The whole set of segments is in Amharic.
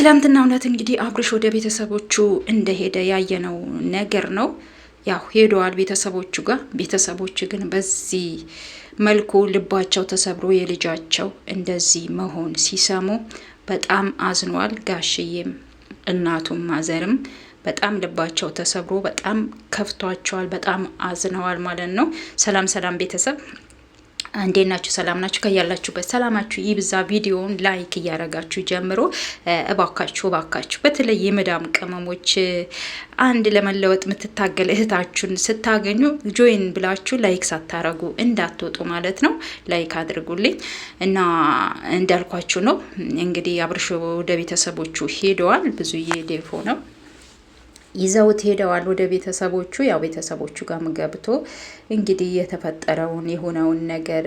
በትላንትና እውነት እንግዲህ አብርሽ ወደ ቤተሰቦቹ እንደሄደ ያየነው ነገር ነው። ያው ሄደዋል ቤተሰቦቹ ጋር። ቤተሰቦቹ ግን በዚህ መልኩ ልባቸው ተሰብሮ የልጃቸው እንደዚህ መሆን ሲሰሙ በጣም አዝኗል። ጋሽዬም እናቱም ማዘርም በጣም ልባቸው ተሰብሮ በጣም ከፍቷቸዋል። በጣም አዝነዋል ማለት ነው። ሰላም ሰላም ቤተሰብ እንዴት ናችሁ? ሰላም ናችሁ? ከያላችሁበት ሰላማችሁ ይብዛ። ቪዲዮውን ላይክ እያረጋችሁ ጀምሮ እባካችሁ በተለይ የመዳም ቅመሞች አንድ ለመለወጥ የምትታገል እህታችሁን ስታገኙ ጆይን ብላችሁ ላይክ ሳታረጉ እንዳትወጡ ማለት ነው። ላይክ አድርጉልኝ እና እንዳልኳችሁ ነው እንግዲህ አብርሽ ወደ ቤተሰቦቹ ሄደዋል። ብዙዬ ዴፎ ነው ይዘውት ሄደዋል ወደ ቤተሰቦቹ። ያው ቤተሰቦቹ ጋር ገብቶ እንግዲህ የተፈጠረውን የሆነውን ነገር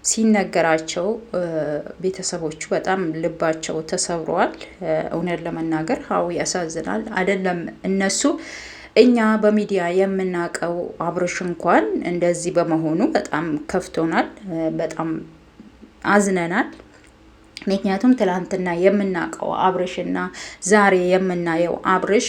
ሲነገራቸው ቤተሰቦቹ በጣም ልባቸው ተሰብሯል። እውነት ለመናገር አዎ ያሳዝናል። አይደለም እነሱ እኛ በሚዲያ የምናውቀው አብርሽ እንኳን እንደዚህ በመሆኑ በጣም ከፍቶናል፣ በጣም አዝነናል። ምክንያቱም ትላንትና የምናውቀው አብርሽና ዛሬ የምናየው አብርሽ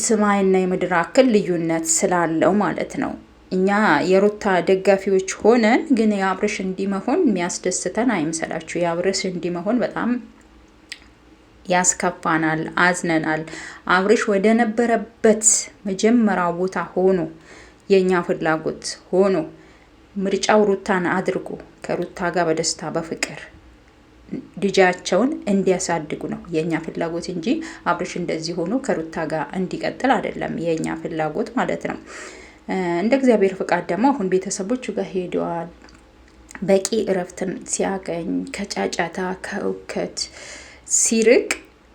ሰማይና የምድር አክል ልዩነት ስላለው ማለት ነው። እኛ የሩታ ደጋፊዎች ሆነን ግን የአብርሽ እንዲመሆን የሚያስደስተን አይምሰላችሁ። የአብርሽ እንዲመሆን በጣም ያስከፋናል፣ አዝነናል። አብርሽ ወደ ነበረበት መጀመሪያው ቦታ ሆኖ የኛ ፍላጎት ሆኖ ምርጫው ሩታን አድርጎ ከሩታ ጋር በደስታ በፍቅር ልጃቸውን እንዲያሳድጉ ነው የኛ ፍላጎት እንጂ አብርሽ እንደዚህ ሆኖ ከሩታ ጋር እንዲቀጥል አይደለም የኛ ፍላጎት ማለት ነው። እንደ እግዚአብሔር ፍቃድ ደግሞ አሁን ቤተሰቦቹ ጋር ሄደዋል። በቂ እረፍትን ሲያገኝ ከጫጫታ ከእውከት ሲርቅ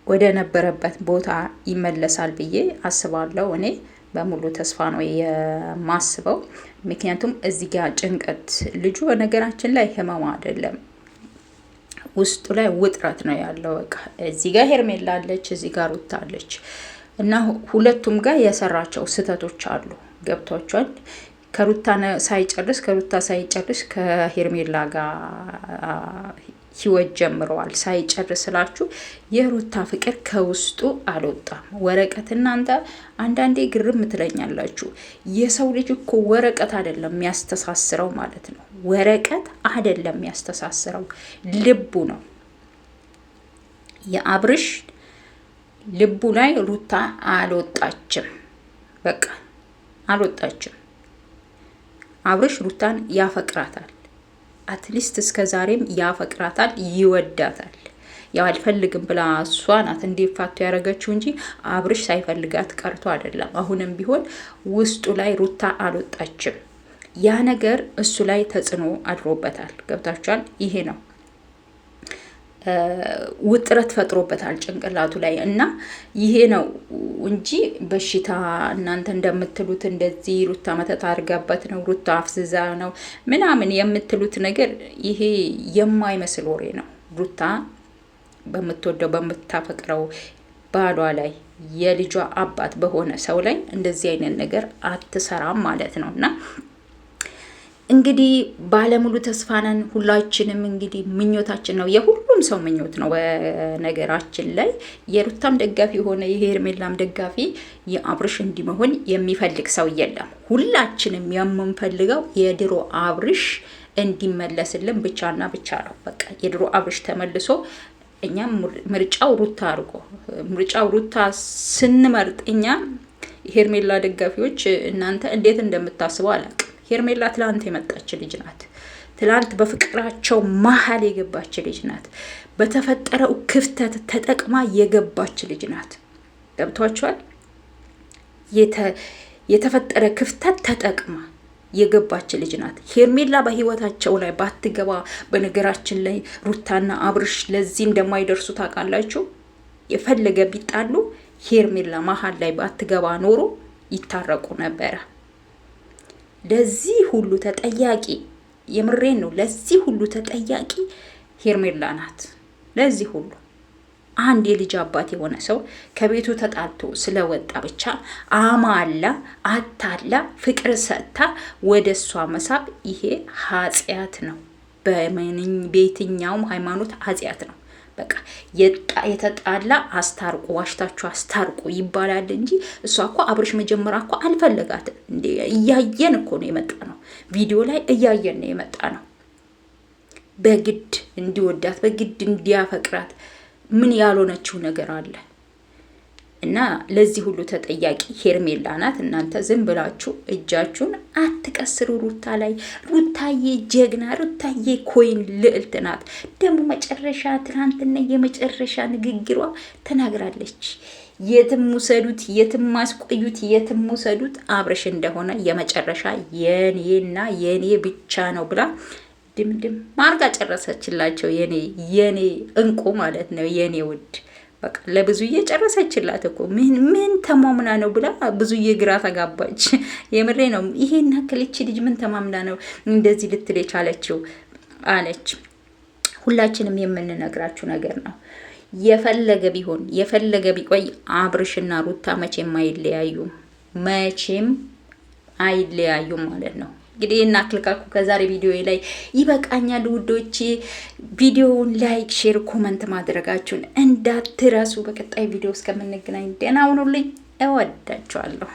ወደ ነበረበት ቦታ ይመለሳል ብዬ አስባለሁ። እኔ በሙሉ ተስፋ ነው የማስበው። ምክንያቱም እዚህ ጋር ጭንቀት ልጁ በነገራችን ላይ ህመም አይደለም፣ ውስጡ ላይ ውጥረት ነው ያለው። በቃ እዚህ ጋር ሄርሜላ አለች፣ እዚህ ጋር ሩታ አለች እና ሁለቱም ጋር የሰራቸው ስህተቶች አሉ። ገብቷቸዋል። ከሩታ ሳይጨርስ ከሄርሜላ ጋር ህይወት ጀምረዋል። ሳይጨርስ ስላችሁ የሩታ ፍቅር ከውስጡ አልወጣም። ወረቀት እናንተ አንዳንዴ ግርም ትለኛላችሁ። የሰው ልጅ እኮ ወረቀት አይደለም የሚያስተሳስረው ማለት ነው። ወረቀት አይደለም የሚያስተሳስረው፣ ልቡ ነው። የአብርሽ ልቡ ላይ ሩታ አልወጣችም። በቃ አልወጣችም። አብርሽ ሩታን ያፈቅራታል። አትሊስት እስከ ዛሬም ያፈቅራታል፣ ይወዳታል። ያው አልፈልግም ብላ እሷ ናት እንዲፋቱ ያደረገችው እንጂ አብርሽ ሳይፈልጋት ቀርቶ አይደለም። አሁንም ቢሆን ውስጡ ላይ ሩታ አልወጣችም። ያ ነገር እሱ ላይ ተጽዕኖ አድሮበታል። ገብታችኋል? ይሄ ነው ውጥረት ፈጥሮበታል ጭንቅላቱ ላይ እና ይሄ ነው እንጂ በሽታ እናንተ እንደምትሉት እንደዚህ ሩታ መተት አድርጋበት ነው፣ ሩታ አፍዝዛ ነው ምናምን የምትሉት ነገር ይሄ የማይመስል ወሬ ነው። ሩታ በምትወደው በምታፈቅረው ባሏ ላይ የልጇ አባት በሆነ ሰው ላይ እንደዚህ አይነት ነገር አትሰራም ማለት ነው እና እንግዲህ ባለሙሉ ተስፋ ነን ሁላችንም። እንግዲህ ምኞታችን ነው፣ የሁሉም ሰው ምኞት ነው። በነገራችን ላይ የሩታም ደጋፊ ሆነ የሄርሜላም ደጋፊ የአብርሽ እንዲመሆን የሚፈልግ ሰው የለም። ሁላችንም የምንፈልገው የድሮ አብርሽ እንዲመለስልን ብቻና ብቻ ነው። በቃ የድሮ አብርሽ ተመልሶ እኛ ምርጫው ሩታ አድርጎ ምርጫው ሩታ ስንመርጥ እኛ ሄርሜላ ደጋፊዎች እናንተ እንዴት እንደምታስበው አላውቅም። ሄርሜላ ትላንት የመጣች ልጅ ናት። ትላንት በፍቅራቸው መሀል የገባች ልጅ ናት። በተፈጠረው ክፍተት ተጠቅማ የገባች ልጅ ናት። ገብቷቸዋል። የተፈጠረ ክፍተት ተጠቅማ የገባች ልጅ ናት። ሄርሜላ በህይወታቸው ላይ ባትገባ፣ በነገራችን ላይ ሩታና አብርሽ ለዚህ እንደማይደርሱ ታውቃላችሁ። የፈለገ ቢጣሉ ሄርሜላ መሀል ላይ ባትገባ ኖሮ ይታረቁ ነበረ። ለዚህ ሁሉ ተጠያቂ የምሬን ነው፣ ለዚህ ሁሉ ተጠያቂ ሄርሜላ ናት። ለዚህ ሁሉ አንድ የልጅ አባት የሆነ ሰው ከቤቱ ተጣልቶ ስለወጣ ብቻ አማላ አታላ ፍቅር ሰጥታ ወደ እሷ መሳብ ይሄ ኃጢአት ነው። በየትኛውም ሃይማኖት ኃጢአት ነው። በቃ የተጣላ አስታርቁ፣ ዋሽታችሁ አስታርቁ ይባላል እንጂ እሷ እኮ አብርሽ መጀመሪያ እኮ አልፈለጋትም እንዴ። እያየን እኮ ነው የመጣ ነው፣ ቪዲዮ ላይ እያየን ነው የመጣ ነው። በግድ እንዲወዳት በግድ እንዲያፈቅራት ምን ያልሆነችው ነገር አለ? እና ለዚህ ሁሉ ተጠያቂ ሄርሜላ ናት። እናንተ ዝም ብላችሁ እጃችሁን አትቀስሩ ሩታ ላይ። ሩታዬ ጀግና፣ ሩታዬ ኮይን ልዕልት ናት። ደግሞ መጨረሻ ትናንትና የመጨረሻ ንግግሯ ተናግራለች። የትም ውሰዱት፣ የትም ማስቆዩት፣ የትም ውሰዱት አብርሽ እንደሆነ የመጨረሻ የኔና የኔ ብቻ ነው ብላ ድምድም ማርጋ ጨረሰችላቸው። የኔ እንቁ ማለት ነው የኔ ውድ በቃ ለብዙዬ ጨረሰችላት እኮ ምን ተማምና ነው ብላ ብዙዬ ግራ ተጋባች። የምሬ ነው። ይሄን ያክልች ልጅ ምን ተማምና ነው እንደዚህ ልትል የቻለችው አለች። ሁላችንም የምንነግራችሁ ነገር ነው። የፈለገ ቢሆን የፈለገ ቢቆይ አብርሽና ሩታ መቼም አይለያዩም ማለት ነው። እንግዲህ እና ክልካኩ ከዛሬ ቪዲዮ ላይ ይበቃኛል ውዶቼ። ቪዲዮውን ላይክ፣ ሼር፣ ኮመንት ማድረጋችሁን እንዳትረሱ። በቀጣይ ቪዲዮ እስከምንገናኝ ደህና ሁኑልኝ። እወዳችኋለሁ።